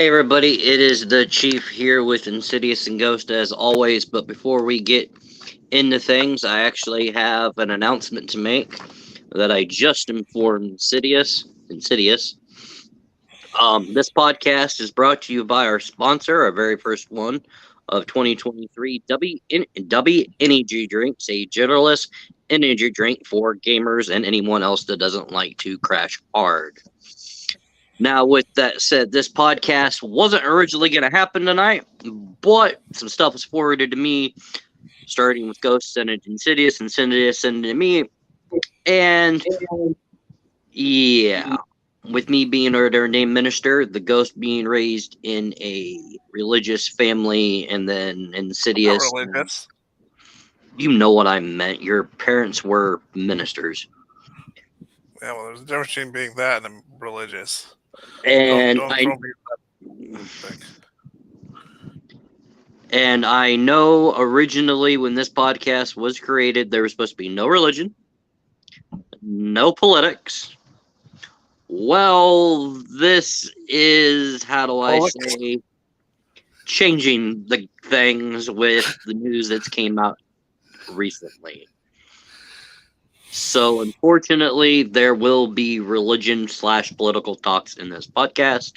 Hey everybody, it is the Chief here with Insidious and Ghost as always, but before we get into things, I actually have an announcement to make that I just informed Insidious. This podcast is brought to you by our sponsor, our very first one of 2023, W Energy Drinks, a genderless energy drink for gamers and anyone else that doesn't like to crash hard. Now, with that said, this podcast wasn't originally going to happen tonight, but some stuff was forwarded to me, starting with Ghost and Insidious, Insidious sent it to me, and yeah, with me being an ordained minister, the Ghost being raised in a religious family, and then Insidious. Not religious. You know what I meant. Your parents were ministers. Yeah, well, there's a difference between being that and religious. And I know originally when this podcast was created, there was supposed to be no religion, no politics. Well, this is, how do I say, changing the things with the news that's came out recently. So, unfortunately, there will be religion/political talks in this podcast.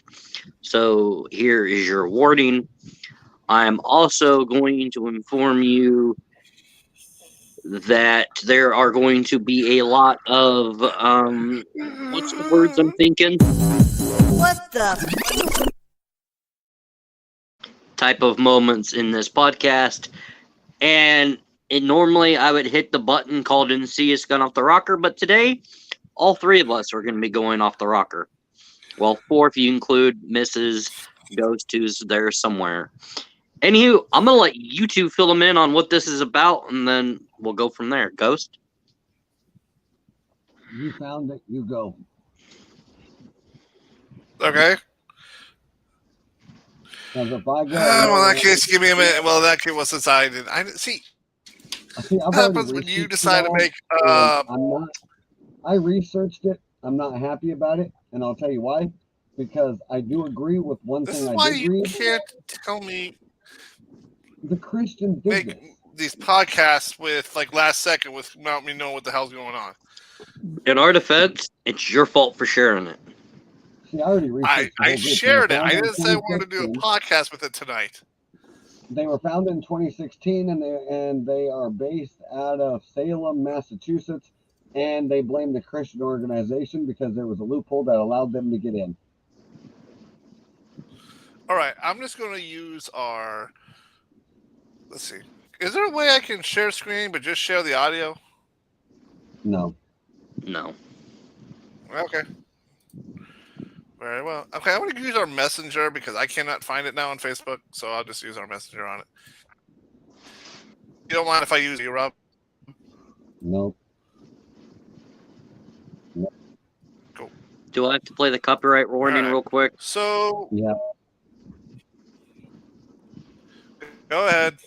So, here is your warning. I'm also going to inform you that there are going to be a lot of, what's the words I'm thinking? What the? Type of moments in this podcast. And normally I would hit the button called Insidious Gun Off the Rocker, but today, all three of us are going to be going off the rocker. Well, four if you include Mrs. Ghost, who's there somewhere. Anywho, I'm going to let you two fill them in on what this is about, and then we'll go from there. Ghost? You found it, you go. Okay. Now, if I go, well, in that case, give me a minute. Well, in that case, well, since I didn't see. What happens when you decide to make. I researched it. I'm not happy about it, and I'll tell you why. Because I do agree with one this thing. Is why you can't tell me. The Christian did make these podcasts with like last second without me knowing what the hell's going on. In our defense, it's your fault for sharing it. See, I already researched I shared it. I didn't say I wanted to do a podcast with it tonight. They were founded in 2016, and they are based out of Salem, Massachusetts, and they blame the Christian organization because there was a loophole that allowed them to get in. All right, I'm just going to use our. Let's see. Is there a way I can share screen but just share the audio? No. No. Okay. Very well. Okay, I'm going to use our messenger because I cannot find it now on Facebook, so I'll just use our messenger on it. You don't mind if I use you, Rob? No. Cool. Do I have to play the copyright warning real quick? So. Yeah. Go ahead.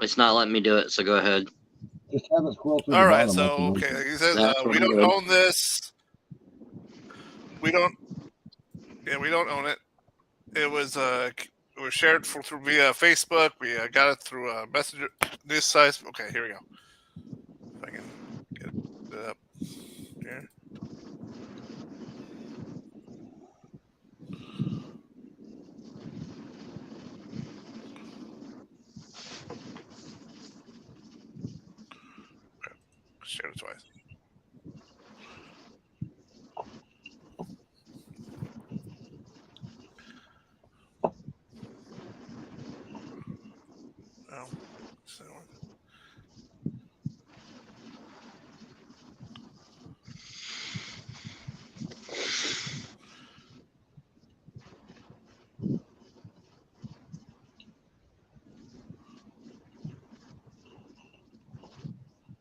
It's not letting me do it, so go ahead. Just have it scroll through. All right, so okay, like he says, we don't own this. We don't. Yeah, we don't own it. It was shared through via Facebook. We got it through a messenger news site. Okay, here we go. If I can get it up here. Shared it twice. Oh, so.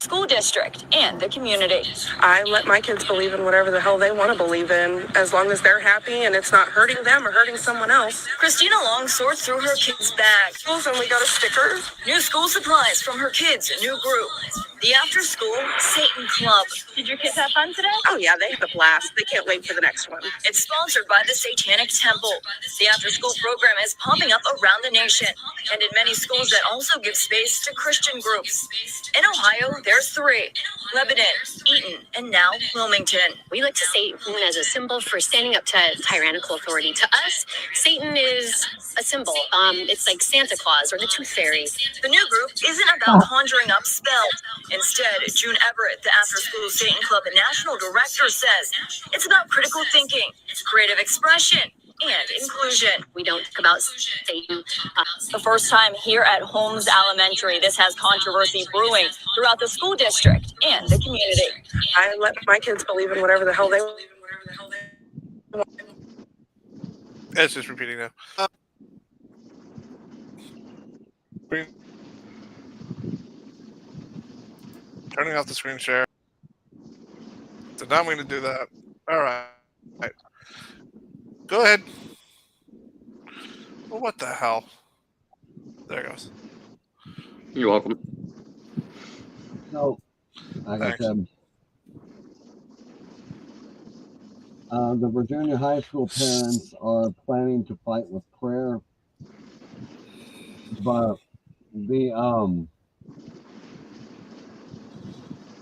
school district and the community. I let my kids believe in whatever the hell they want to believe in, as long as they're happy and it's not hurting them or hurting someone else. Christina Long sorts through her kids' bag. And we got a sticker. New school supplies from her kids' new group, the After School Satan Club. Did your kids have fun today? Oh yeah, they had a blast. They can't wait for the next one. It's sponsored by the Satanic Temple. The After School program is popping up around the nation and in many schools that also give space to Christian groups. In Ohio, there's 3: Lebanon, Eaton, and now Wilmington. We like to say Satan as a symbol for standing up to tyrannical authority. To us, Satan is a symbol. It's like Santa Claus or the Tooth Fairy. The new group isn't about conjuring up spells. Instead, June Everett, the After School Satan Club National Director, says it's about critical thinking, creative expression, and inclusion. We don't talk about Satan. The first time here at Holmes Elementary, this has controversy brewing throughout the school district and the community. I let my kids believe in whatever the hell they want. It's just repeating now. Turning off the screen share. Did not mean to do that. All right. Go ahead. Well, what the hell? There it goes. You're welcome. So, like I said, the Virginia high school parents are planning to fight with prayer, but the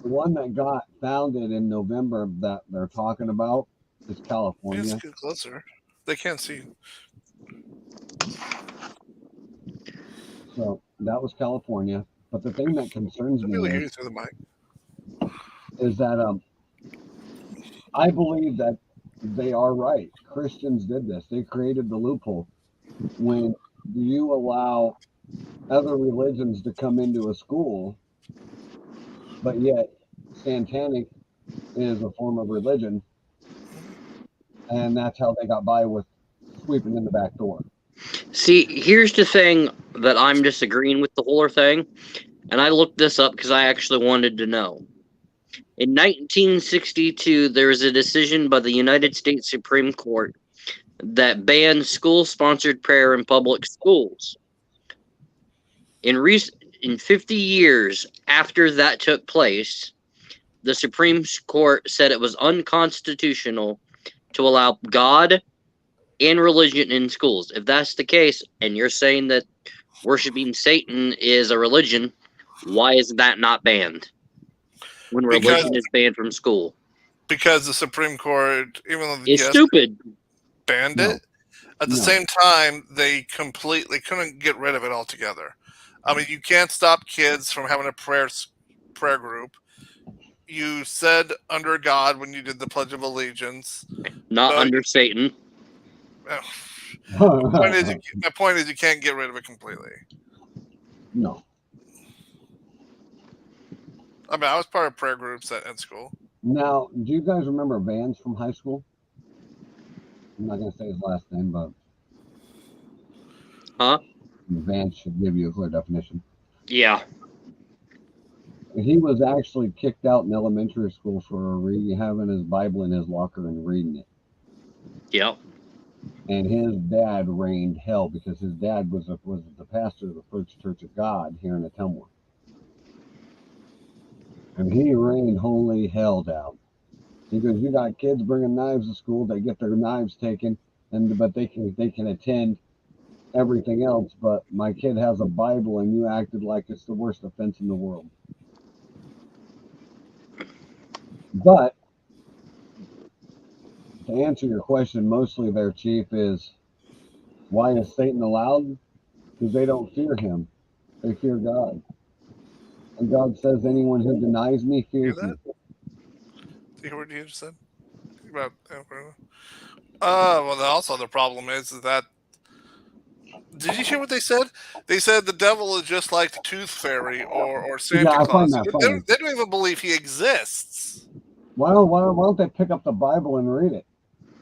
one that got founded in November that they're talking about is California. Let's get closer. They can't see. So that was California. But the thing that concerns me Really hear you through the mic. is that I believe that they are right. Christians did this. They created the loophole. When you allow other religions to come into a school, but yet satanic is a form of religion, and that's how they got by with sweeping in the back door. See, here's the thing that I'm disagreeing with the whole thing, and I looked this up because I actually wanted to know. In 1962, there was a decision by the United States Supreme Court that banned school-sponsored prayer in public schools. In 50 years after that took place, the Supreme Court said it was unconstitutional to allow God and religion in schools. If that's the case, and you're saying that worshiping Satan is a religion, why is that not banned? When religion is banned from school. Because the Supreme Court, even though it's stupid, banned it, at the same time, they completely couldn't get rid of it altogether. I mean, you can't stop kids from having a prayer group. You said under God when you did the Pledge of Allegiance. Not under Satan. My point is you can't get rid of it completely. No. I mean, I was part of prayer groups at school. Now, do you guys remember Vance from high school? I'm not going to say his last name, but... Huh? Vance should give you a clear definition. Yeah. He was actually kicked out in elementary school for having his Bible in his locker and reading it. Yep. And his dad reigned hell because his dad was the pastor of the First Church of God here in Atumwa. And he rained holy hell down. He goes, you got kids bringing knives to school, they get their knives taken, but they can attend everything else. But my kid has a Bible, and you acted like it's the worst offense in the world. But to answer your question, mostly their chief is, why is Satan allowed? Because they don't fear him; they fear God. And God says, anyone who denies me fears me. Do you hear what you just said? About well, also the problem is that. Did you hear what they said? They said the devil is just like the Tooth Fairy or Santa Claus. They don't even believe he exists. Why don't they pick up the Bible and read it?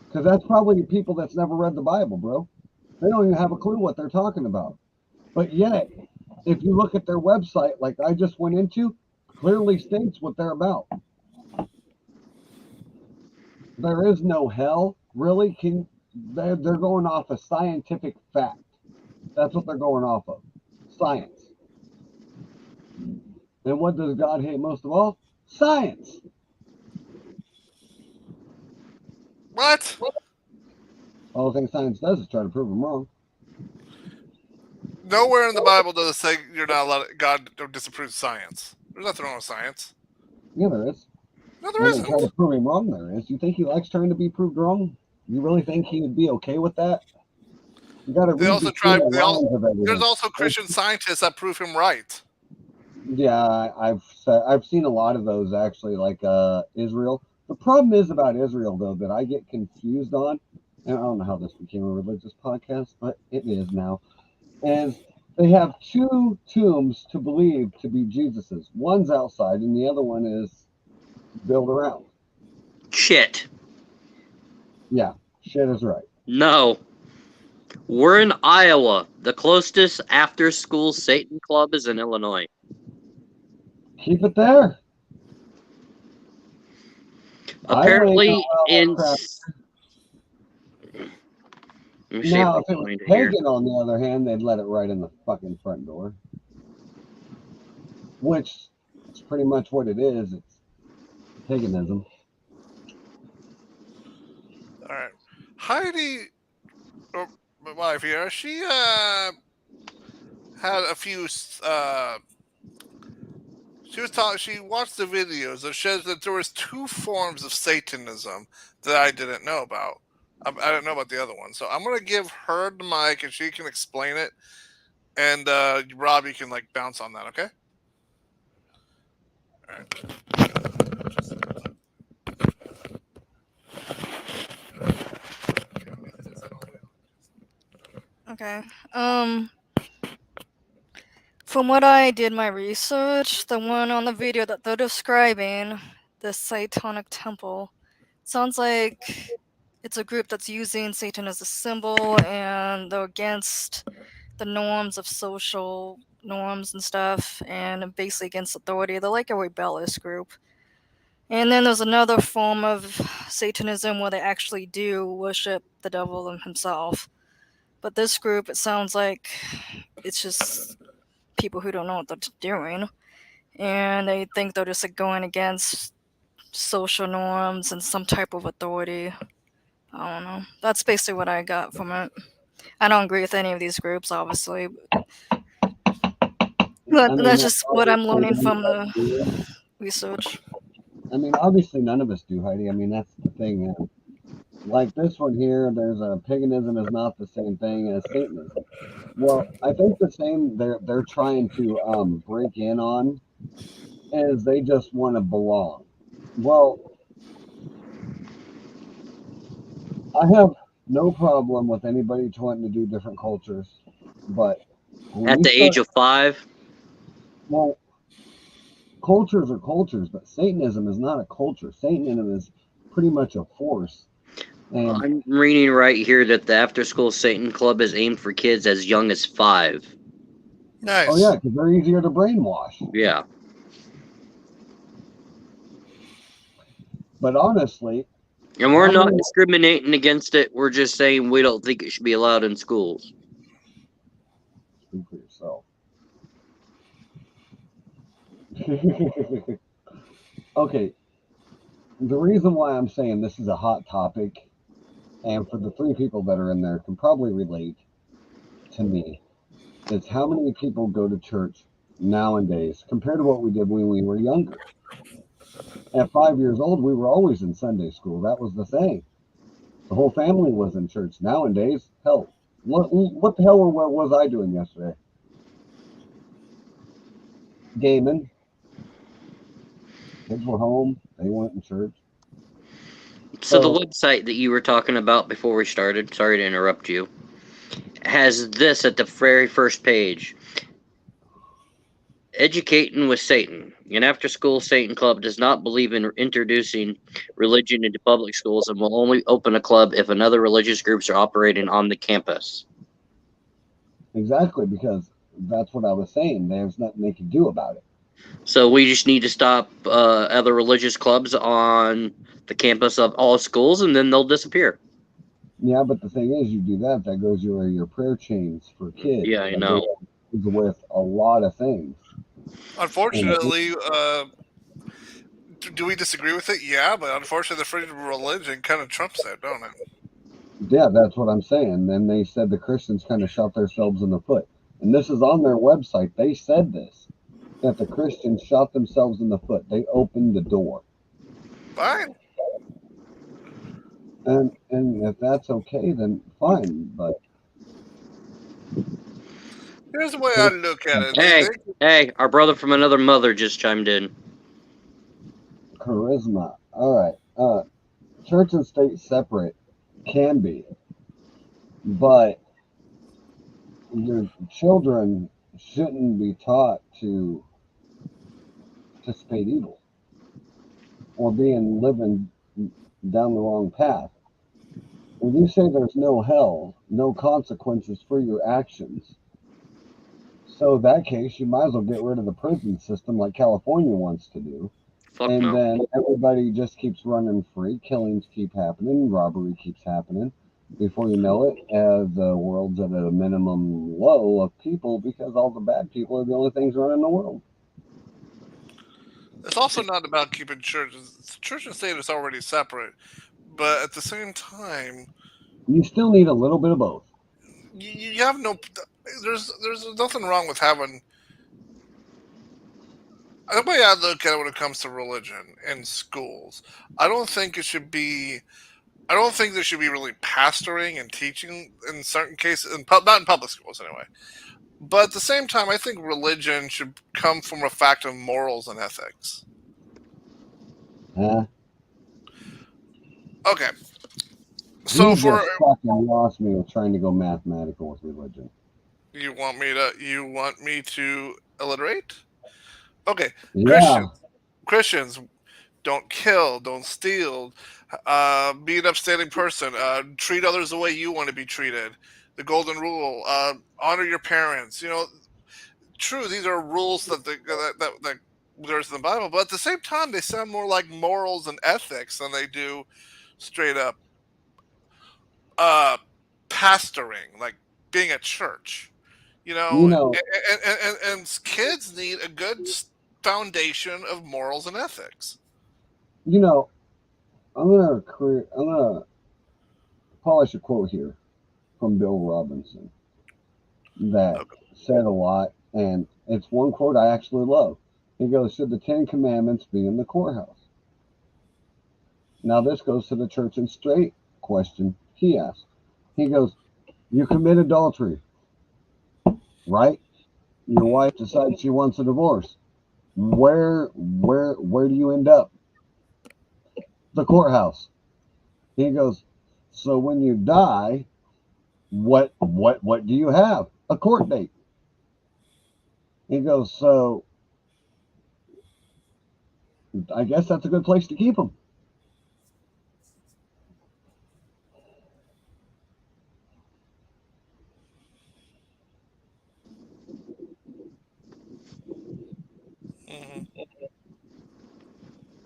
Because that's probably people that's never read the Bible, bro. They don't even have a clue what they're talking about. But yet, if you look at their website, like I just went into, clearly states what they're about. There is no hell, really. They're going off a scientific fact. That's what they're going off of, science. And what does God hate most of all? Science. What? All the thing science does is try to prove them wrong. Nowhere in the Bible does it say you're not allowed. God disapproves science. There's nothing wrong with science. Yeah, there is. No, there When they isn't. try to prove him wrong, there is. You think he likes trying to be proved wrong? You really think he would be okay with that? You got to read between the lines of everything. There's also Christian scientists that prove him right. Yeah, I've seen a lot of those actually, like Israel. The problem is about Israel though that I get confused on, and I don't know how this became a religious podcast, but it is now. Is they have two tombs to believe to be Jesus's. One's outside, and the other one is built around. Shit. Yeah, shit is right. No. We're in Iowa. The closest after-school Satan club is in Illinois. Keep it there. Apparently, in... Now, if it was pagan, on the other hand, they'd let it right in the fucking front door. Which is pretty much what it is. It's paganism. All right. Heidi, my wife here, she had a few. She watched the videos that shows that there was two forms of Satanism that I didn't know about. I didn't know about the other one, so I'm gonna give her the mic and she can explain it. And Rob, you can like bounce on that, okay? All right. Okay. From what I did my research, the one on the video that they're describing, the Satanic Temple, sounds like it's a group that's using Satan as a symbol, and they're against the norms of social norms and stuff, and basically against authority. They're like a rebellious group. And then there's another form of Satanism where they actually do worship the devil himself. But this group, it sounds like it's just people who don't know what they're doing, and they think they're just like going against social norms and some type of authority. I don't know. That's basically what I got from it. I don't agree with any of these groups, obviously, but that's just what I'm learning from the research. I mean, obviously none of us do, Heidi. I mean, that's the thing. Like this one here, there's a paganism is not the same thing as Satanism. Well, I think the same they're trying to break in on is they just want to belong. Well, I have no problem with anybody wanting to do different cultures, but at the age of 5, well, cultures are cultures, but Satanism is not a culture. Satanism is pretty much a force. And I'm reading right here that the after-school Satan Club is aimed for kids as young as 5. Nice. Oh yeah, because they're easier to brainwash. Yeah. But honestly, and we're not discriminating against it. We're just saying we don't think it should be allowed in schools. Speak for yourself. Okay. The reason why I'm saying this is a hot topic, and for the 3 people that are in there can probably relate to me, is how many people go to church nowadays compared to what we did when we were younger. At 5 years old, we were always in Sunday school. That was the thing. The whole family was in church. Nowadays, hell, what the hell was I doing yesterday? Gaming. Kids were home. They weren't in church. So the website that you were talking about before we started, sorry to interrupt you, has this at the very first page. Educating with Satan. An after-school Satan club does not believe in introducing religion into public schools and will only open a club if another religious groups are operating on the campus. Exactly, because that's what I was saying. There's nothing they can do about it. So we just need to stop other religious clubs on the campus of all schools, and then they'll disappear. Yeah, but the thing is, you do that, that goes your prayer chains for kids. Yeah, I That know. goes with a lot of things. Unfortunately, do we disagree with it? Yeah, but unfortunately, the freedom of religion kind of trumps that, don't it? Yeah, that's what I'm saying. Then they said the Christians kind of shot themselves in the foot. And this is on their website. They said this, that the Christians shot themselves in the foot. They opened the door. Fine. And if that's okay, then fine. But Here's the way I look at it. Hey, our brother from another mother just chimed in. charisma. All right. Church and state separate can be. But your children shouldn't be taught to participate evil or being living down the wrong path. When you say there's no hell, no consequences for your actions, so in that case, you might as well get rid of the prison system like California wants to do. Fuck And no. then everybody just keeps running free. Killings keep happening. Robbery keeps happening. Before you know it, the world's at a minimum low of people because all the bad people are the only things running the world. It's also not about keeping churches. Church and state is already separate, but at the same time, You still need a little bit of both. you have no. There's nothing wrong with having. The way I look at it when it comes to religion in schools, I don't think it should be. I don't think there should be really pastoring and teaching in certain cases, not in public schools anyway. But at the same time, I think religion should come from a fact of morals and ethics. Huh? Okay. So You for just fucking lost me with trying to go mathematical with religion. you want me to alliterate? Okay. Yeah. Christians don't kill, don't steal, be an upstanding person, treat others the way you want to be treated. The golden rule, honor your parents. You know, true, these are rules that there's in the Bible, but at the same time, they sound more like morals and ethics than they do straight up pastoring, like being a church. You know, and kids need a good foundation of morals and ethics. You know, I'm gonna polish a quote here from Bill Robinson that said a lot, and it's one quote I actually love. He goes, "Should the Ten Commandments be in the courthouse?" Now this goes to the church and state question he asked. He goes, "You commit adultery, right? Your wife decides she wants a divorce. Where do you end up? The courthouse." He goes, "So when you die, what do you have? A court date." He goes, "So I guess that's a good place to keep them." Mm-hmm.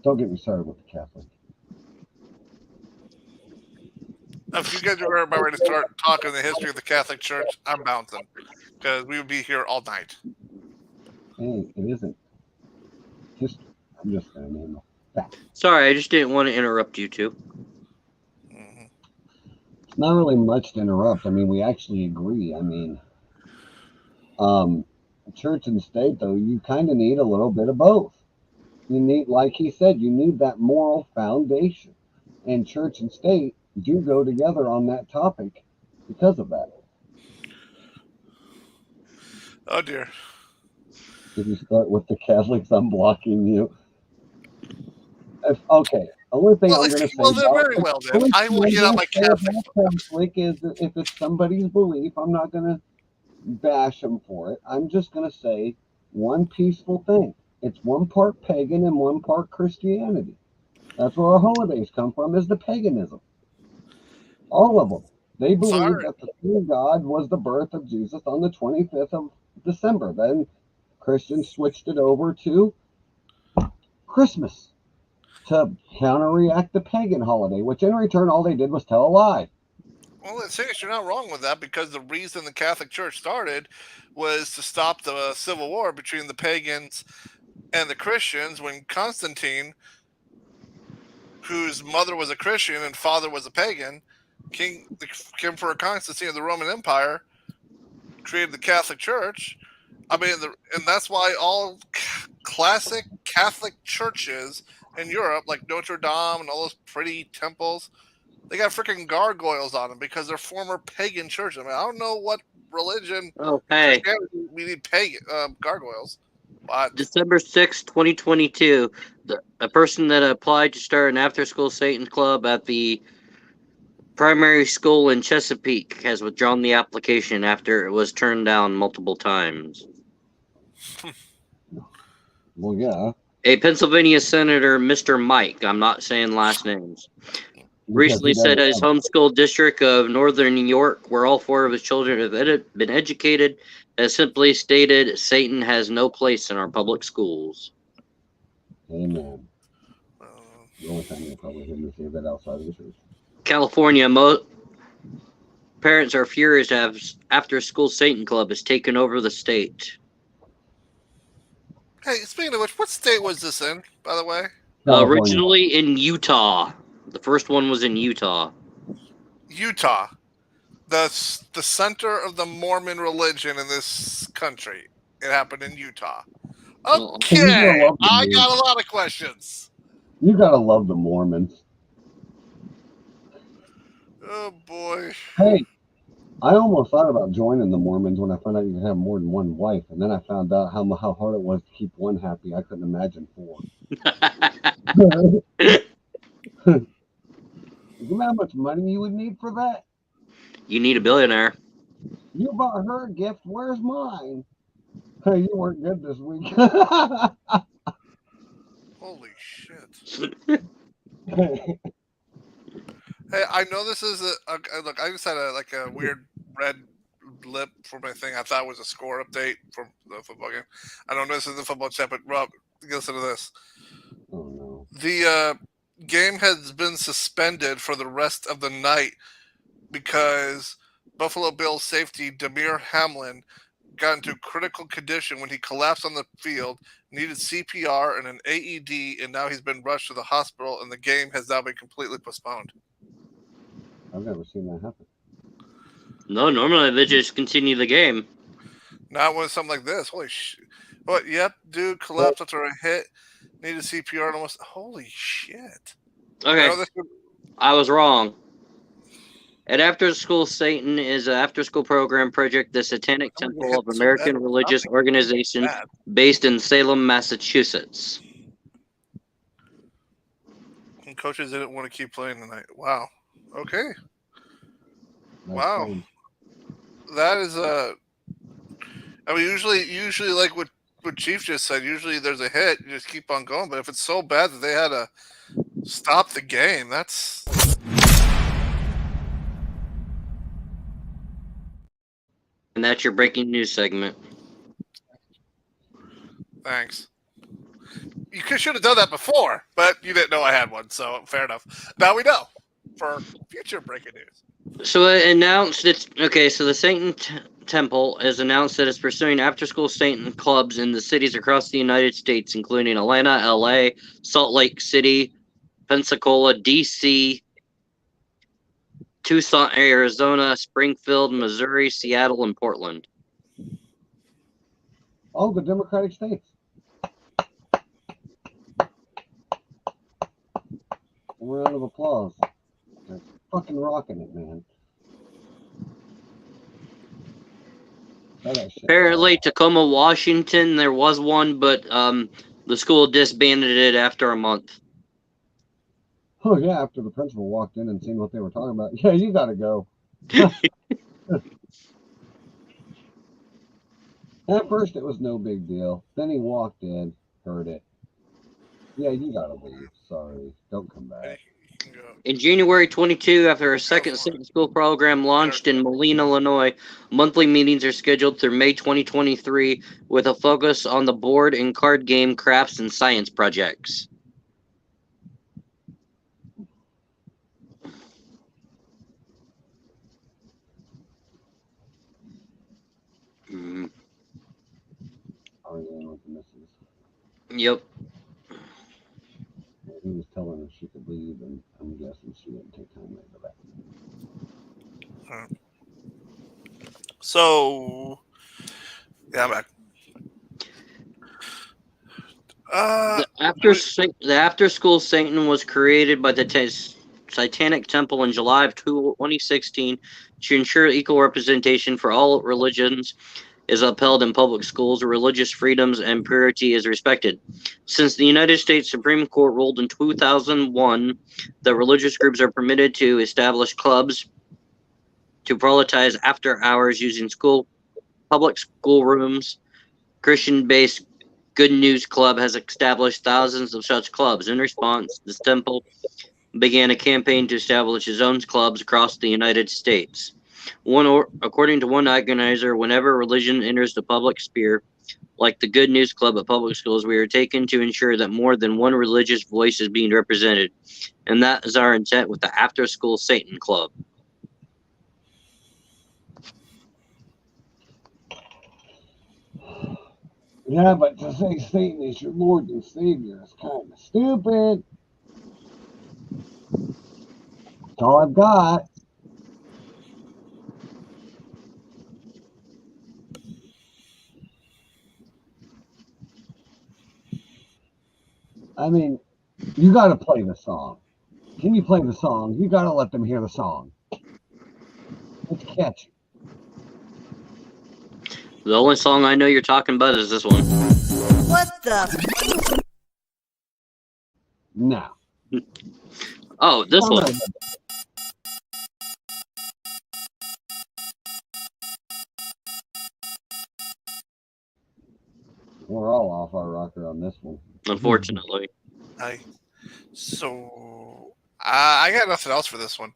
Don't get me started with the Catholic. If you guys are about ready to start talking the history of the Catholic Church, I'm bouncing because we would be here all night. Hey, it isn't. I'm just saying, you know, fact. Sorry, I just didn't want to interrupt you two. Mm-hmm. It's not really much to interrupt. I mean, we actually agree. I mean, church and state, though, you kind of need a little bit of both. You need, like he said, you need that moral foundation. And church and state do go together on that topic because of that. Oh dear. If you start with the Catholics, I'm blocking you. Okay, only thing I'm going to say. Well, then very well then. I will get out my Catholic is if it's somebody's belief, I'm not going to bash them for it. I'm just going to say one peaceful thing. It's one part pagan and one part Christianity. That's where our holidays come from, is the paganism. All of them. They believe that the true God was the birth of Jesus on the 25th of December. Then Christians switched it over to Christmas to counteract the pagan holiday, which in return all they did was tell a lie. Well, the thing is, you're not wrong with that, because the reason the Catholic Church started was to stop the civil war between the pagans and the Christians when Constantine, whose mother was a Christian and father was a pagan, the Emperor Constantine of the Roman Empire, created the Catholic Church. I mean, and that's why all classic Catholic churches in Europe, like Notre Dame and all those pretty temples, they got freaking gargoyles on them because they're former pagan churches. I mean, I don't know what religion, Okay. we need pagan gargoyles. But December 6th, 2022, a person that applied to start an after-school Satan club at the primary school in Chesapeake has withdrawn the application after it was turned down multiple times. Well, yeah. A Pennsylvania senator, Mr. Mike, I'm not saying last names, recently said his homeschool district of northern New York, where all 4 of his children have been educated, has simply stated Satan has no place in our public schools. Amen. The only time you'll probably hear me say that outside of the church. California, parents are furious to have after-school Satan club has taken over the state. Hey, speaking of which, what state was this in, by the way? Originally in Utah. The first one was in Utah. Utah. The center of the Mormon religion in this country. It happened in Utah. Okay, I got a lot of questions. You gotta love the Mormons. Oh, boy. Hey, I almost thought about joining the Mormons when I found out you could have more than one wife, and then I found out how hard it was to keep one happy. I couldn't imagine 4. You know how much money you would need for that? You need a billionaire. You bought her a gift. Where's mine? Hey, you weren't good this week. Holy shit. Hey, I know this is look. I just had a weird red blip for my thing. I thought it was a score update from the football game. I don't know this is the football chat, but Rob, listen to this. Oh no. The game has been suspended for the rest of the night because Buffalo Bills safety Damir Hamlin got into critical condition when he collapsed on the field, needed CPR and an AED, and now he's been rushed to the hospital, and the game has now been completely postponed. I've never seen that happen. No, normally they just continue the game. Not with something like this. Holy shit. What? Yep, dude collapsed after a hit, needed CPR, and almost. Holy shit. Okay, I was wrong. An after-school Satan is an after-school program project, the Satanic Temple of American Religious Organization based in Salem, Massachusetts. And coaches didn't want to keep playing tonight. Wow. Okay. Wow. That is I mean, usually like what Chief just said, usually there's a hit, you just keep on going. But if it's so bad that they had to stop the game, that's... And that's your breaking news segment. Thanks. You should have done that before, but you didn't know I had one, so fair enough. Now we know for future breaking news. So it announced so the Satan Temple has announced that it's pursuing after-school Satan clubs in the cities across the United States, including Atlanta, LA, Salt Lake City, Pensacola, DC, Tucson, Arizona, Springfield, Missouri, Seattle, and Portland. All the Democratic states. A round of applause. They're fucking rocking it, man. Apparently, Tacoma, Washington, there was one, but the school disbanded it after a month. Oh, yeah, after the principal walked in and seen what they were talking about. Yeah, you got to go. At first, it was no big deal. Then he walked in, heard it. Yeah, you got to leave. Sorry. Don't come back. In January 22, after a second Satan school program launched in Moline, Illinois, monthly meetings are scheduled through May 2023 with a focus on the board and card game crafts and science projects. Mm. Yep. He was telling her she could leave, and I'm guessing she didn't take time to go back. So, yeah, I'm back. The after school Satan was created by the Satanic Temple in July of 2016 to ensure equal representation for all religions is upheld in public schools, religious freedoms and purity is respected. Since the United States Supreme Court ruled in 2001 that religious groups are permitted to establish clubs to proselytize after hours using public school rooms, Christian-based Good News Club has established thousands of such clubs. In response, this temple began a campaign to establish its own clubs across the United States. According to one organizer, whenever religion enters the public sphere, like the Good News Club at public schools, we are taken to ensure that more than one religious voice is being represented. And that is our intent with the After School Satan Club. Yeah, but to say Satan is your Lord and Savior is kind of stupid. That's all I've got. I mean, you got to play the song. Can you play the song? You got to let them hear the song. It's catchy. The only song I know you're talking about is this one. What the? No. Oh, this one. We're all off our rocker on this one. Unfortunately. So I got nothing else for this one.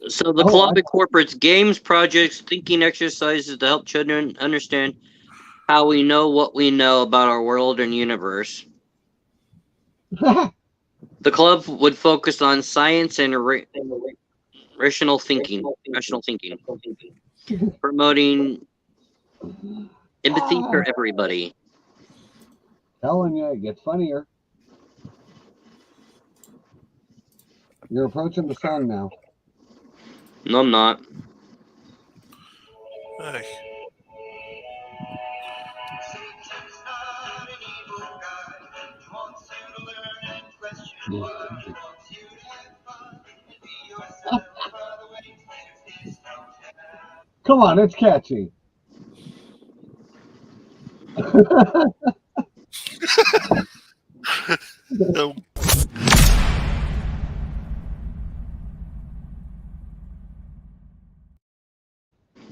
So the club incorporates games, projects, thinking exercises to help children understand how we know what we know about our world and universe. The club would focus on science and rational thinking, promoting empathy for everybody. Telling you, it gets funnier. You're approaching the sun now. No, I'm not. Hey. Come on, it's catchy.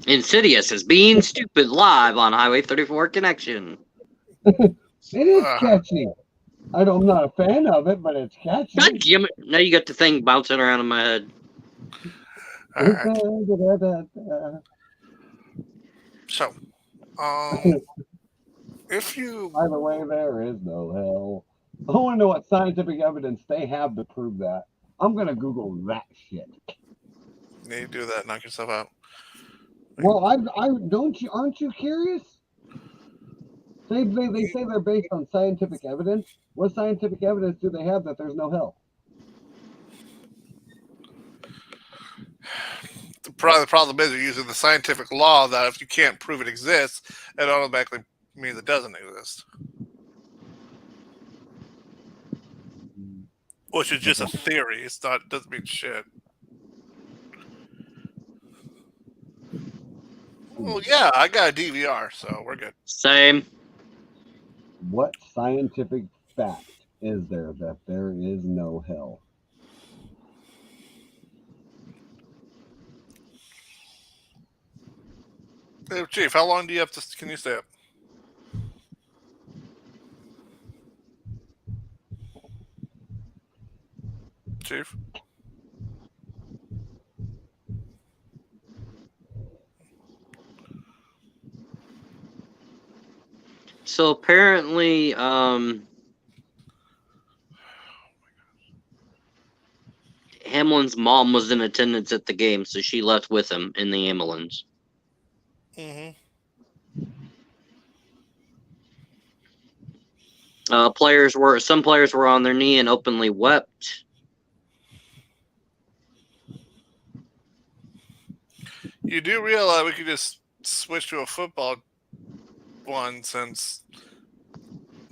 Insidious is being stupid live on Highway 34 Connection. It is catchy. I'm not a fan of it, but it's catchy. God damn it. Now you got the thing bouncing around in my head. So, if you... By the way, there is no hell. I want to know what scientific evidence they have to prove that. I'm going to Google that shit. You need to do that, knock yourself out. Well, aren't you curious? They say they're based on scientific evidence. What scientific evidence do they have that there's no hell? The problem is you're using the scientific law that if you can't prove it exists, it automatically means it doesn't exist. Which is just a theory. It doesn't mean shit. Well, yeah, I got a DVR, so we're good. Same. What scientific fact is there that there is no hell? Hey, Chief, how long do you have to? Can you stay up? Chief. So apparently, Hamlin's mom was in attendance at the game, so she left with him in the ambulance. Mm-hmm. Some players were on their knee and openly wept. You do realize we could just switch to a football one since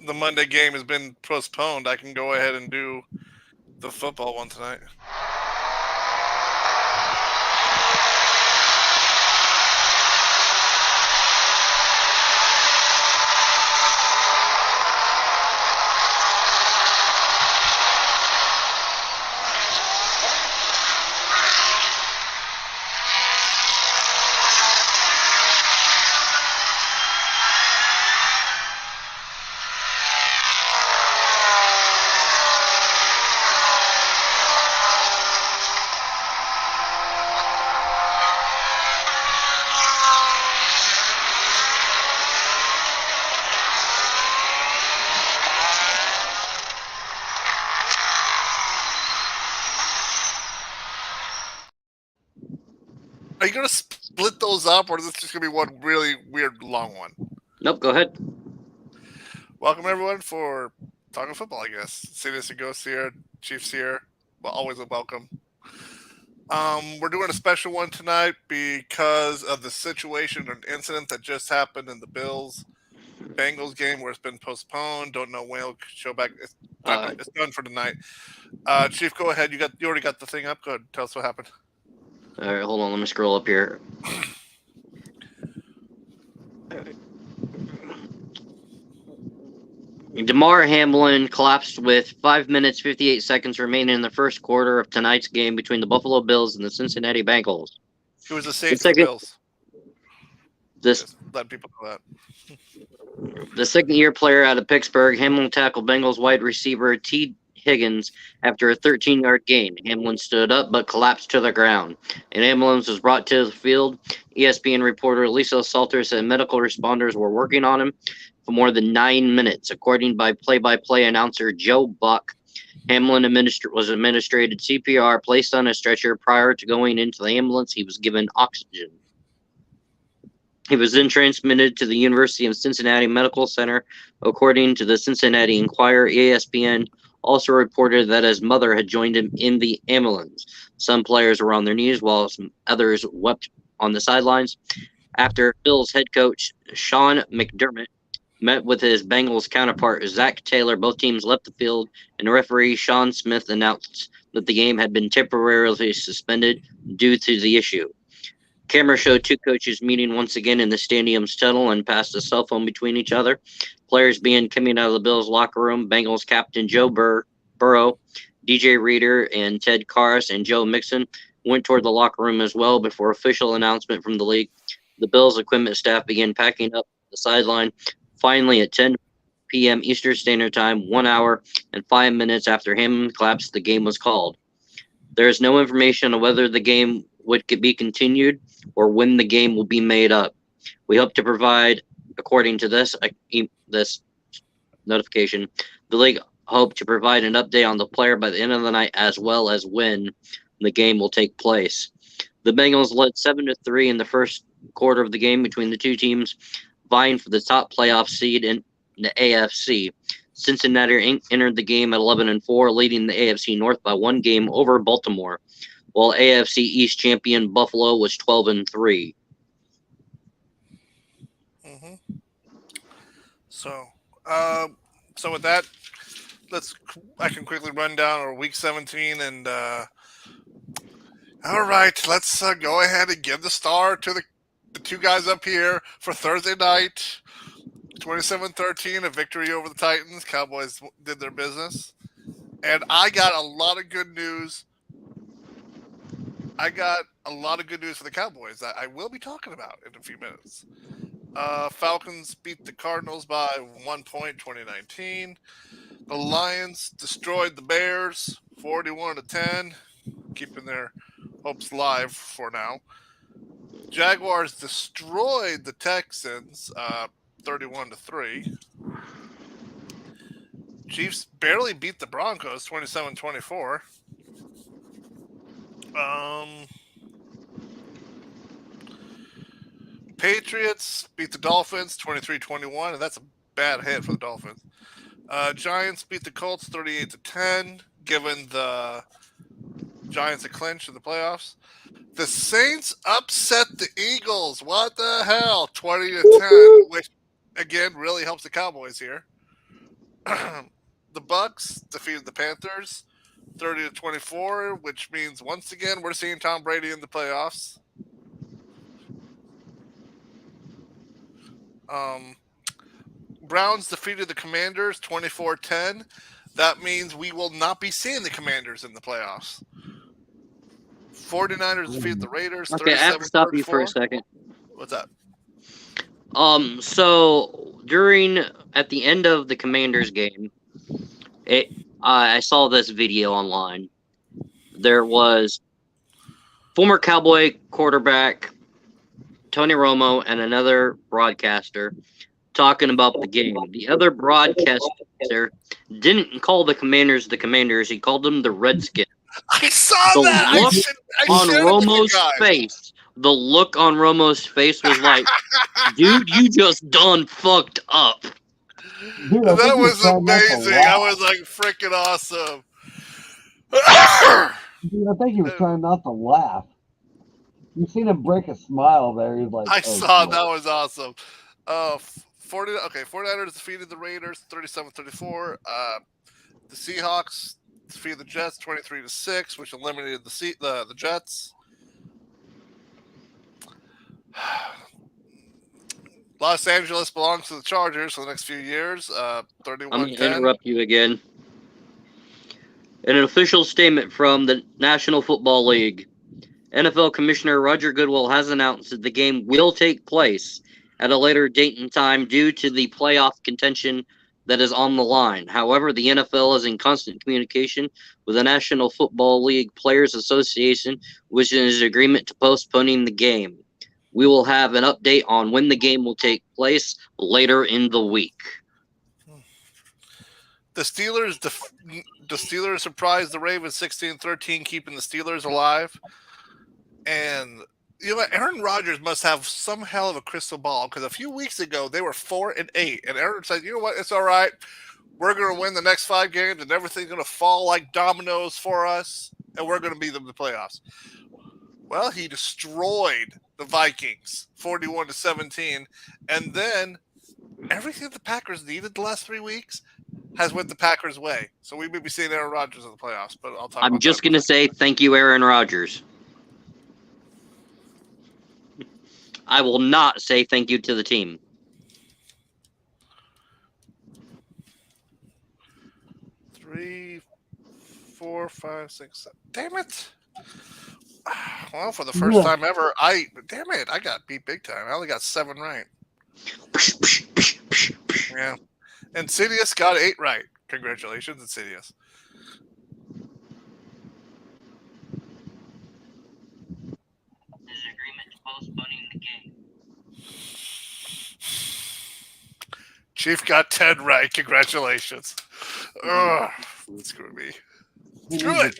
the Monday game has been postponed. I can go ahead and do the football one tonight. Are you going to split those up, or is this just going to be one really weird long one? Nope, go ahead. Welcome, everyone, for talking football, I guess. Cities and Ghosts here, Chiefs here. Well, always a welcome. We're doing a special one tonight because of the situation or incident that just happened in the Bills-Bengals game where it's been postponed. Don't know when it'll show back. It's done for tonight. Chief, go ahead. You already got the thing up. Go ahead. Tell us what happened. All right, hold on. Let me scroll up here. Damar Hamlin collapsed with 5 minutes 58 seconds remaining in the first quarter of tonight's game between the Buffalo Bills and the Cincinnati Bengals. He was the safety for the Bills. Just let people know that. The second-year player out of Pittsburgh, Hamlin tackled Bengals wide receiver T. Higgins after a 13-yard gain. Hamlin stood up but collapsed to the ground. An ambulance was brought to the field. ESPN reporter Lisa Salter said medical responders were working on him for more than 9 minutes. According by play-by-play announcer Joe Buck, Hamlin was administered CPR, placed on a stretcher. Prior to going into the ambulance, he was given oxygen. He was then transmitted to the University of Cincinnati Medical Center. According to the Cincinnati Enquirer, ESPN also reported that his mother had joined him in the ambulance. Some players were on their knees while some others wept on the sidelines. After Bills head coach Sean McDermott met with his Bengals counterpart Zach Taylor, both teams left the field, and referee Sean Smith announced that the game had been temporarily suspended due to the issue. Camera showed two coaches meeting once again in the stadium's tunnel and passed a cell phone between each other. Players began coming out of the Bills' locker room. Bengals captain Joe Burrow, DJ Reader, and Ted Karras and Joe Mixon went toward the locker room as well before official announcement from the league. The Bills' equipment staff began packing up the sideline. Finally, at 10 p.m. Eastern Standard Time, 1 hour and 5 minutes after Hamlin collapsed, the game was called. There is no information on whether the game would be continued or when the game will be made up. We hope to provide, according to this notification, the league hope to provide an update on the player by the end of the night as well as when the game will take place. The Bengals led 7-3 in the first quarter of the game between the two teams vying for the top playoff seed in the AFC. Cincinnati entered the game at 11-4, leading the AFC North by 1 game over Baltimore, while AFC East champion Buffalo was 12-3. Mm-hmm. So with that, I can quickly run down our Week 17 and. All right, let's go ahead and give the star to the two guys up here for Thursday night. 27-13, a victory over the Titans. Cowboys did their business. And I got a lot of good news. For the Cowboys that I will be talking about in a few minutes. Falcons beat the Cardinals by 1 point, 2019. The Lions destroyed the Bears, 41-10, keeping their hopes alive for now. Jaguars destroyed the Texans, 31-3. Chiefs barely beat the Broncos, 27-24. Patriots beat the Dolphins, 23-21, and that's a bad hit for the Dolphins. Giants beat the Colts, 38-10, giving the Giants a clinch in the playoffs. The Saints upset the Eagles. What the hell? 20-10, which again really helps the Cowboys here. The Bucks defeated the Panthers 30-24, which means once again we're seeing Tom Brady in the playoffs. Browns defeated the Commanders 24-10. That means we will not be seeing the Commanders in the playoffs. 49ers defeated the Raiders. Okay, I have to stop you for a second. What's that? So at the end of the Commanders game, I saw this video online. There was former Cowboy quarterback Tony Romo and another broadcaster talking about the game. The other broadcaster didn't call the Commanders the Commanders. He called them the Redskins. I saw that. The look on Romo's face was like, dude, you just done fucked up. Dude, that was amazing. I was like freaking awesome. Dude, I think he was trying not to laugh. You seen him break a smile there. He's like, I saw that was awesome. 49ers defeated the Raiders 37-34. The Seahawks defeated the Jets 23-6, which eliminated the Jets. Los Angeles belongs to the Chargers for the next few years. 31-10. I'm going to interrupt you again. In an official statement from the National Football League, NFL Commissioner Roger Goodell has announced that the game will take place at a later date and time due to the playoff contention that is on the line. However, the NFL is in constant communication with the National Football League Players Association, which is an agreement to postponing the game. We will have an update on when the game will take place later in the week. The Steelers surprised the Ravens 16-13, keeping the Steelers alive. And you know what? Aaron Rodgers must have some hell of a crystal ball, because a few weeks ago they were 4-8, and Aaron said, "You know what? It's all right. We're going to win the next 5 games, and everything's going to fall like dominoes for us, and we're going to beat them in the playoffs." Well, he destroyed the Vikings 41-17, and then everything the Packers needed the last 3 weeks has went the Packers' way. So we may be seeing Aaron Rodgers in the playoffs, but I'll talk. I'm just going to say thank you, Aaron Rodgers. I will not say thank you to the team. Three, 4, 5, 6, 7. Damn it. Well, for the first time ever, I got beat big time. I only got 7 right. Yeah. Insidious got 8 right. Congratulations, Insidious. There's an agreement to postponing the game. Chief got 10 right. Congratulations. Screw me. Screw it.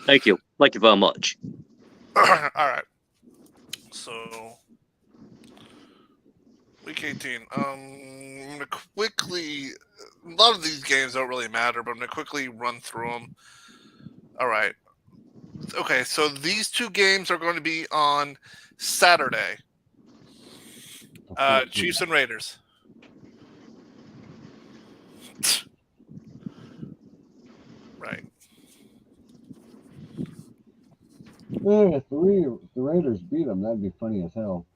Thank you. Thank you very much. All right. So, week 18. I'm going to quickly... A lot of these games don't really matter, but I'm going to quickly run through them. All right. Okay, so these 2 games are going to be on Saturday. Chiefs and Raiders. Right. Man, if the Raiders beat them, that'd be funny as hell.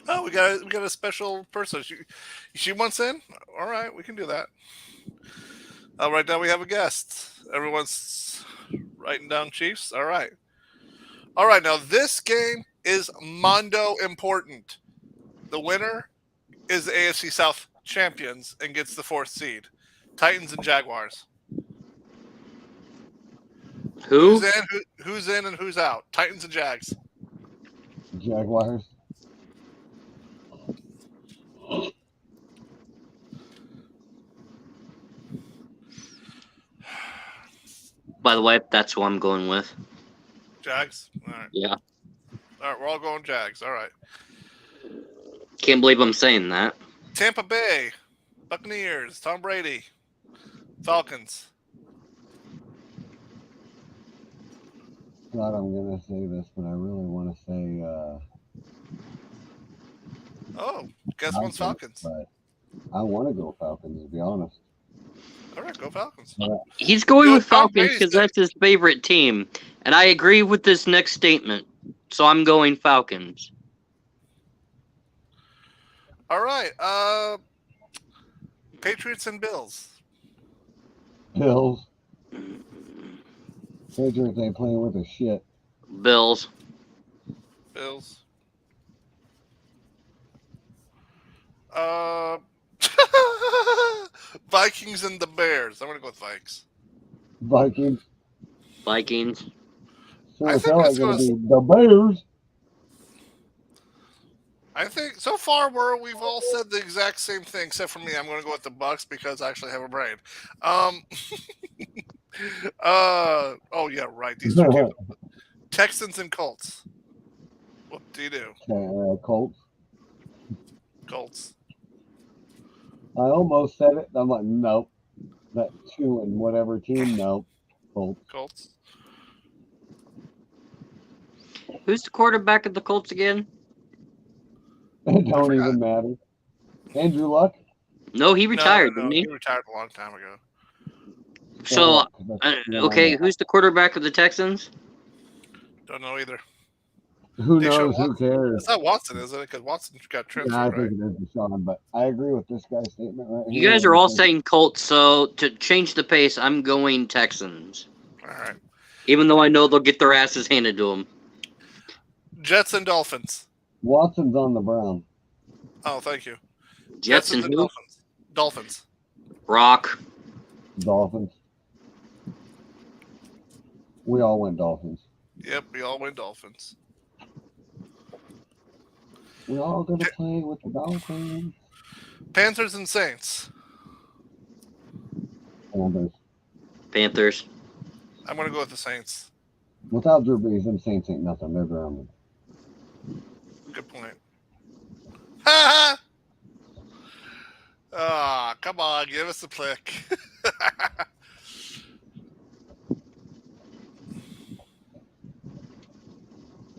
Oh, we got a special person. She wants in? All right, we can do that. Right now we have a guest. Everyone's writing down Chiefs. All right. Now this game is mondo important. The winner is the AFC South champions and gets the 4th seed. Titans and Jaguars. Who? Who's in and who's out? Titans and Jags. Jaguars. By the way, that's who I'm going with. Jags. All right. Yeah. All right. We're all going Jags. All right. Can't believe I'm saying that. Tampa Bay, Buccaneers, Tom Brady, Falcons. God, I'm gonna say this, but I really want to say. Oh, guess one's Falcons. But I want to go Falcons, to be honest. All right, go Falcons. He's going Yo, with Tom Falcons Brady's because there. that's his favorite team. And I agree with this next statement. So I'm going Falcons. All right. Patriots and Bills. Bills. Patriots ain't playing with a shit. Bills. Bills. Vikings and the Bears. I'm gonna go with Vikes. Vikings. Vikings. Sure I as think hell that's ain't gonna gonna- be the Bears. I think so far we've all said the exact same thing, except for me. I'm going to go with the Bucks because I actually have a brain. Oh yeah, right. These two teams. Texans and Colts. What do you do? Colts. Colts. I almost said it. I'm like, nope. That 2 and whatever team, nope. Colts. Colts. Who's the quarterback of the Colts again? It don't even matter. Andrew Luck. No, he retired, No, didn't he he? retired a long time ago. So, okay, who's the quarterback of the Texans? Don't know either. Who Deshaun knows? Who Watson. cares? It's not Watson, is it? Because Watson got transferred, Yeah, I right? think it is Deshaun, but I agree with this guy's statement right here. You guys are all saying Colts, so to change the pace, I'm going Texans. All right. Even though I know they'll get their asses handed to them. Jets and Dolphins. Watson's on the Browns. Oh, thank you. Jets and who? Dolphins. Dolphins. Rock. Dolphins. We all went Dolphins. Yep, we all went Dolphins. We're all gonna play with the Dolphins. Panthers and Saints. Panthers. I'm going to go with the Saints. Without Drew Brees, them Saints ain't nothing. They're grounded. Good point. Ha ha! Come on, give us a click.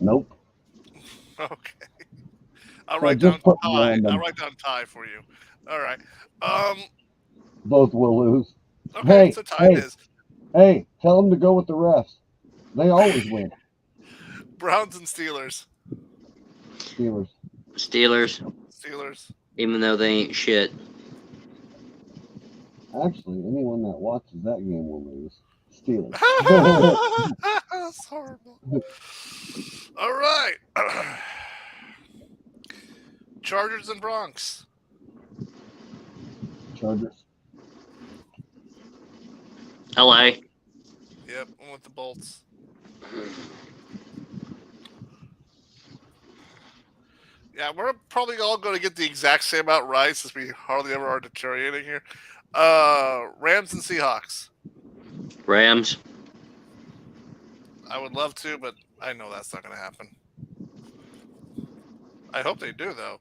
Nope. Okay. I'll write just down put tie. random. I'll write down tie for you. All right. Both will lose. Okay, so tie it is. Hey, tell them to go with the refs. They always win. Browns and Steelers. Steelers. Steelers. Even though they ain't shit. Actually, anyone that watches that game will lose. Steelers. That's horrible. All right. Chargers and Bronx. Chargers. LA. Yep, I'm with the Bolts. Yeah, we're probably all going to get the exact same amount right since we hardly ever are deteriorating here. Rams and Seahawks. Rams. I would love to, but I know that's not going to happen. I hope they do, though.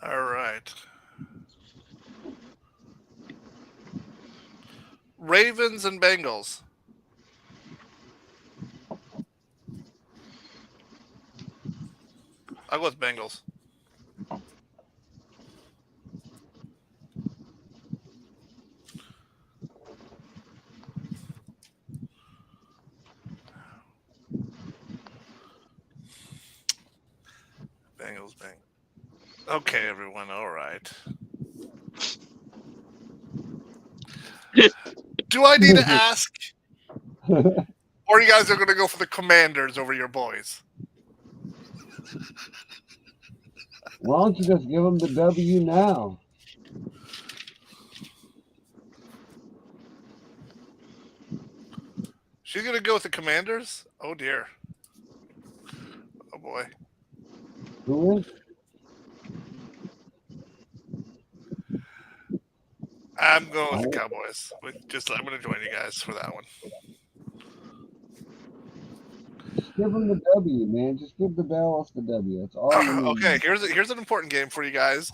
All right. Ravens and Bengals. I'll go with Bengals. Bengals. Okay, everyone. All right. Do I need to ask? Or you guys are going to go for the Commanders over your boys? Why don't you just give them the W now? She's gonna go with the Commanders. Oh dear. Oh boy. Who is? I'm going with the Cowboys. I'm gonna join you guys for that one. Just give them the W, man. Just give the Dallas the W. That's all you need. Okay, here's an important game for you guys,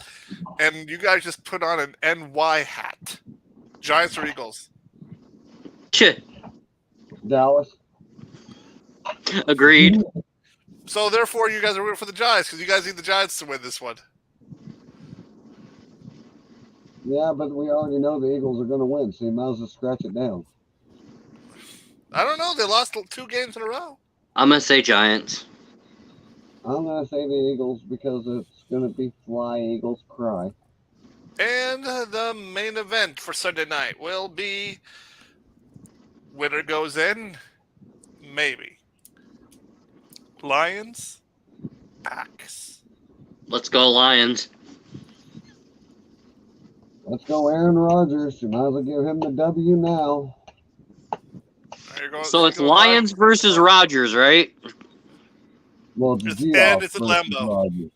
and you guys just put on an NY hat. Giants or Eagles? Dallas. Agreed. So therefore, you guys are rooting for the Giants because you guys need the Giants to win this one. Yeah, but we already know the Eagles are going to win, so you might as well scratch it down. I don't know. They lost 2 games in a row. I'm gonna say Giants. I'm going to say the Eagles because it's going to be Fly Eagles Cry. And the main event for Sunday night will be winner goes in, maybe. Lions, Packs. Let's go Lions. Let's go Aaron Rodgers. You might as well give him the W now. So it's Lions versus Rodgers, right? Well, and it's in versus Lambeau. Rodgers.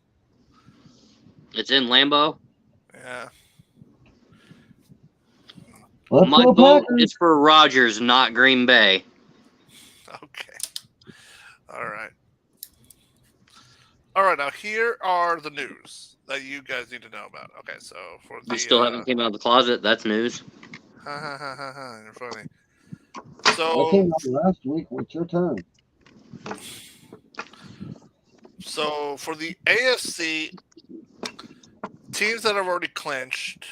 It's in Lambeau. Yeah. Let's My go vote Packers. is for Rodgers, not Green Bay. Okay. All right. All right. Now here are the news that you guys need to know about. Okay, so for the I still haven't came out of the closet. That's news. You're funny. I So came out last week. What's your turn? So for the AFC, teams that have already clinched: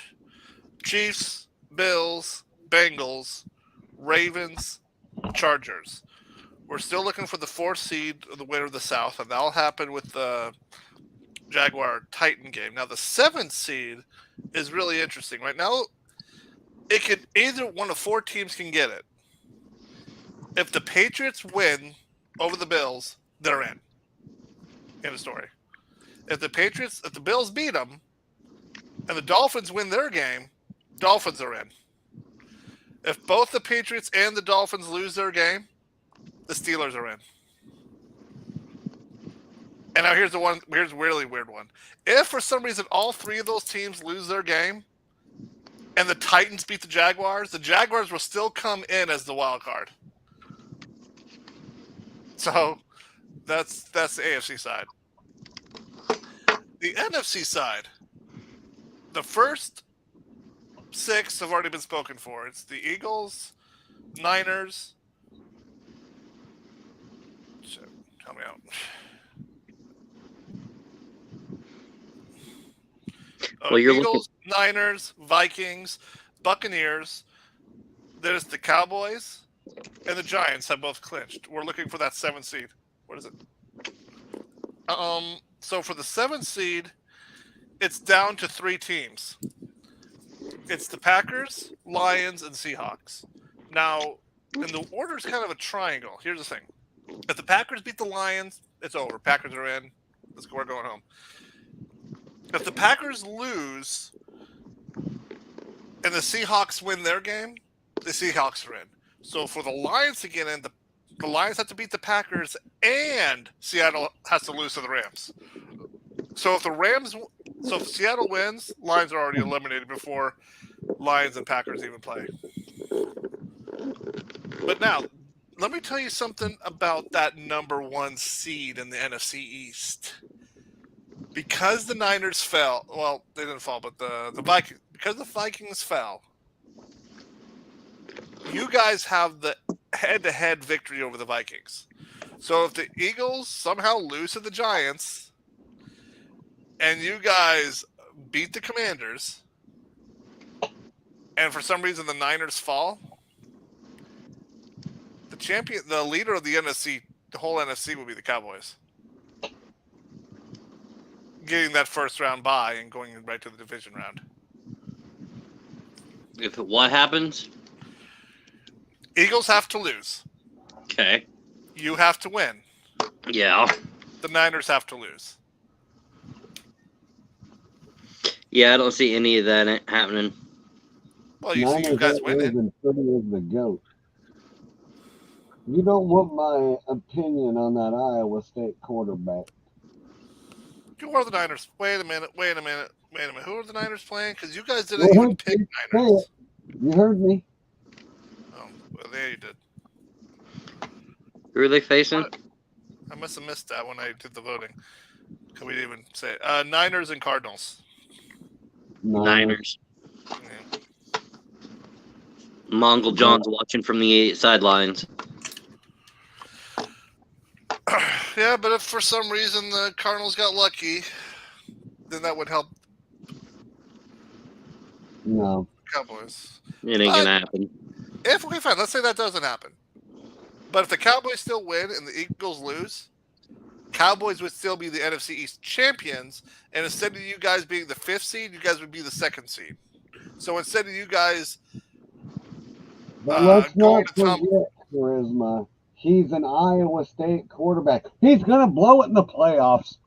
Chiefs, Bills, Bengals, Ravens, Chargers. We're still looking for the 4th seed, the winner of the South, and that'll happen with the Jaguar-Titan game. Now the 7th seed is really interesting. Right now, it could either one of 4 teams can get it. If the Patriots win over the Bills, they're in. End of story. If the Bills beat them, and the Dolphins win their game, Dolphins are in. If both the Patriots and the Dolphins lose their game, the Steelers are in. And now here's a really weird one. If for some reason all 3 of those teams lose their game, and the Titans beat the Jaguars will still come in as the wild card. So that's the AFC side. The NFC side, the first 6 have already been spoken for. It's the Eagles, Niners. Shit, help me out. Well, you're Eagles, Niners, Vikings, Buccaneers. There's the Cowboys and the Giants have both clinched. We're looking for that 7th seed. What is it? So for the 7th seed, it's down to 3 teams. It's the Packers, Lions, and Seahawks. Now, and the order is kind of a triangle. Here's the thing. If the Packers beat the Lions, it's over. Packers are in. We're going home. If the Packers lose and the Seahawks win their game, the Seahawks are in. So for the Lions to get in, the Lions have to beat the Packers and Seattle has to lose to the Rams. So if Seattle wins, Lions are already eliminated before Lions and Packers even play. But now, let me tell you something about that number 1 seed in the NFC East. Because the Niners fell, well, they didn't fall, but the Vikings, because the Vikings fell, you guys have the head-to-head victory over the Vikings. So if the Eagles somehow lose to the Giants and you guys beat the Commanders and for some reason the Niners fall, the leader of the NFC, the whole NFC will be the Cowboys. Getting that first round bye and going right to the division round. If what happens? Eagles have to lose. Okay. You have to win. Yeah. The Niners have to lose. Yeah, I don't see any of that happening. Well, you see you Niners guys are winning. and Philly is the GOAT. You don't want my opinion on that Iowa State quarterback. Who are the Niners? Wait a minute. Who are the Niners playing? Because you guys didn't Well, even pick say Niners. it. You heard me. Oh, well, there you did. Who are they facing? I must have missed that when I did the voting. Because we didn't even say it. Niners and Cardinals. Niners. Yeah. Mongol John's watching from the sidelines. Yeah, but if for some reason the Cardinals got lucky, then that would help No. Cowboys. It ain't gonna happen. Okay, fine. Let's say that doesn't happen. But if the Cowboys still win and the Eagles lose, Cowboys would still be the NFC East champions. And instead of you guys being the 5th seed, you guys would be the 2nd seed. So instead of you guys But let's going not to Tom, forget, Charisma. He's an Iowa State quarterback. He's going to blow it in the playoffs.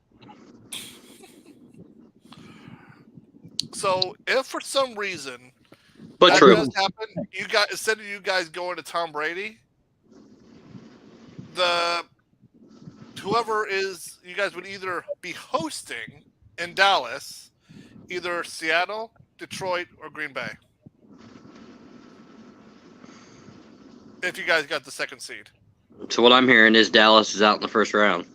so if for some reason But that true. does happen, you guys instead of you guys going to Tom Brady, whoever is you guys would either be hosting in Dallas, either Seattle, Detroit, or Green Bay. If you guys got the 2nd seed. So what I'm hearing is Dallas is out in the first round.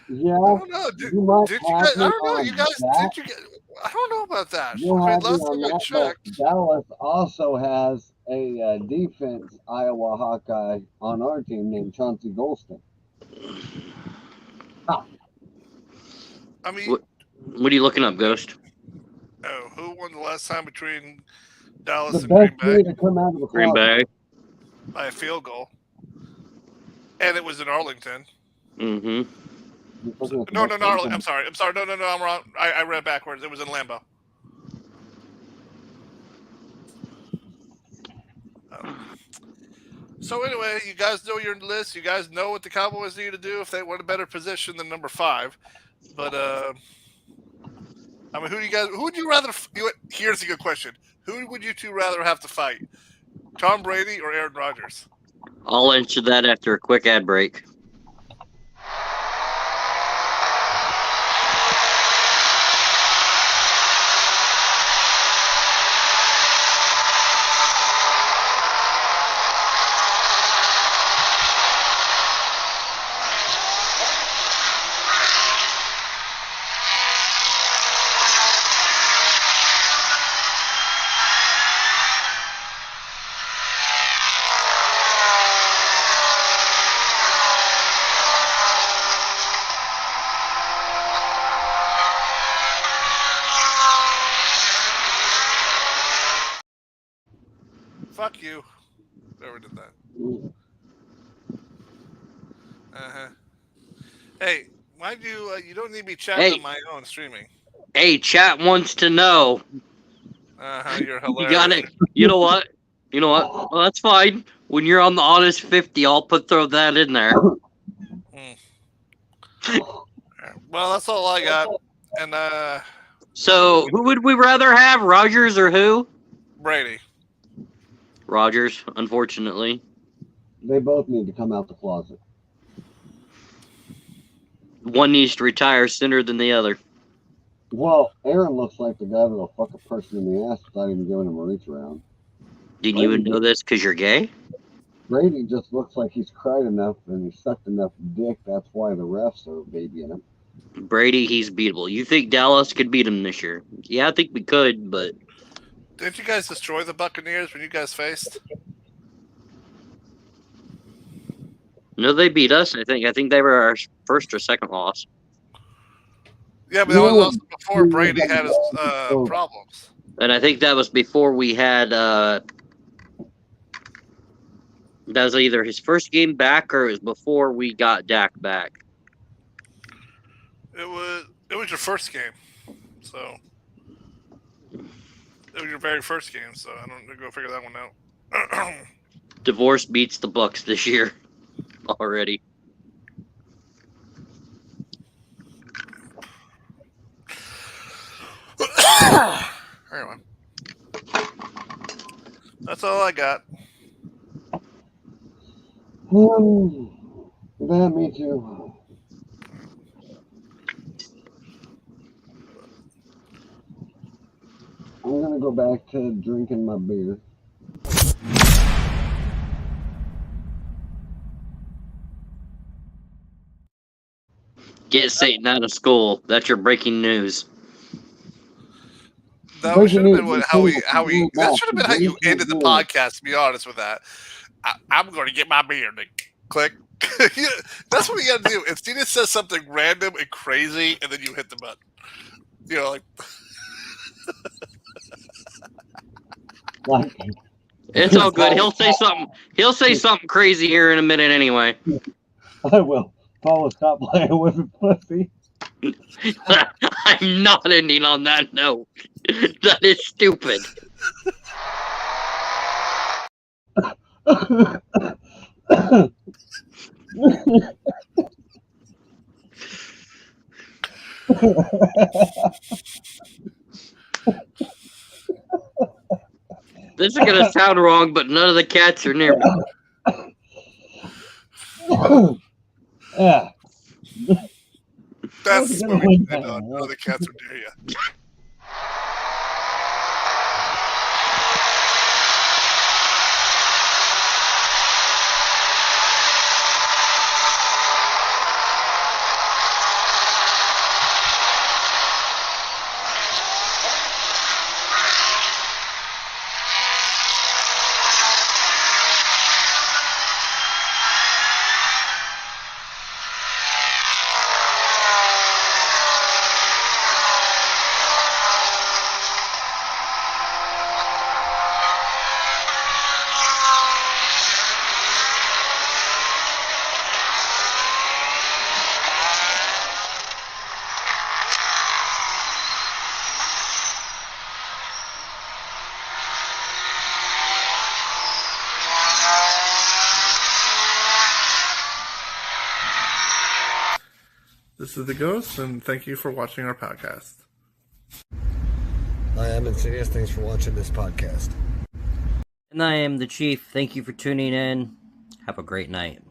Yeah. I don't know. Did you guys? I don't know. You guys? That. Did you get? I don't know about that. You'll have me Last on time I that, checked, Dallas also has a defense Iowa Hawkeye on our team named Chauncey Golston. I mean, What are you looking up, Ghost? oh, who won the last time between Dallas The and Green best Bay way to come out of the Green closet. Bay. by a field goal, and it was in Arlington. Mm-hmm. No, I'm sorry. No, I'm wrong. I read backwards. It was in Lambeau. So anyway, you guys know your list. You guys know what the Cowboys need to do if they want a better position than number 5. But I mean, who would you rather? Here's a good question. Who would you two rather have to fight, Tom Brady or Aaron Rodgers? I'll answer that after a quick ad break. Fuck you. Whoever did that. Uh-huh. Hey, mind you, you don't need me chatting on my own streaming. Hey, chat wants to know. You're hilarious. You got it. You know what? Well, that's fine. When you're on the honest 50, I'll throw that in there. Well, that's all I got. And so who would we rather have, Rodgers or who? Brady. Rodgers, unfortunately. They both need to come out the closet. One needs to retire sooner than the other. Well, Aaron looks like the guy that'll fuck a person in the ass without even giving him a reach around. Didn't you even know this because you're gay? Brady just looks like he's cried enough and he sucked enough dick. That's why the refs are babying him. Brady, he's beatable. You think Dallas could beat him this year? Yeah, I think we could, but... Didn't you guys destroy the Buccaneers when you guys faced? No, they beat us. I think they were our first or second loss. Yeah, but that was also before Brady had his problems. And I think that was before we had... that was either his first game back or it was before we got Dak back. It was your first game, so it was your very first game. So I don't go figure that one out. Divorce beats the Bucks this year already. Anyway, that's all I got. That me too. I'm gonna go back to drinking my beer. Get Satan out of school. That's your breaking news. That should have been how we that should have been how you ended the podcast. To be honest with that, I'm going to get my beer. Click. That's what you got to do. If Tina says something random and crazy, and then you hit the button, you know, like. It's all good. He'll say something. He'll say something crazy here in a minute anyway. I will. Paul, stop playing with a pussy. I'm not ending on that note. That is stupid. This is gonna sound wrong, but none of the cats are near me. Yeah. That's sweet. None of the cats are near you. This is the Ghost, and thank you for watching our podcast. I am Insidious. Thanks for watching this podcast. And I am the Chief. Thank you for tuning in. Have a great night.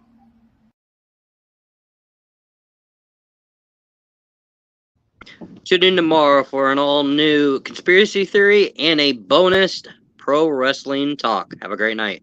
Tune in tomorrow for an all-new conspiracy theory and a bonus pro wrestling talk. Have a great night.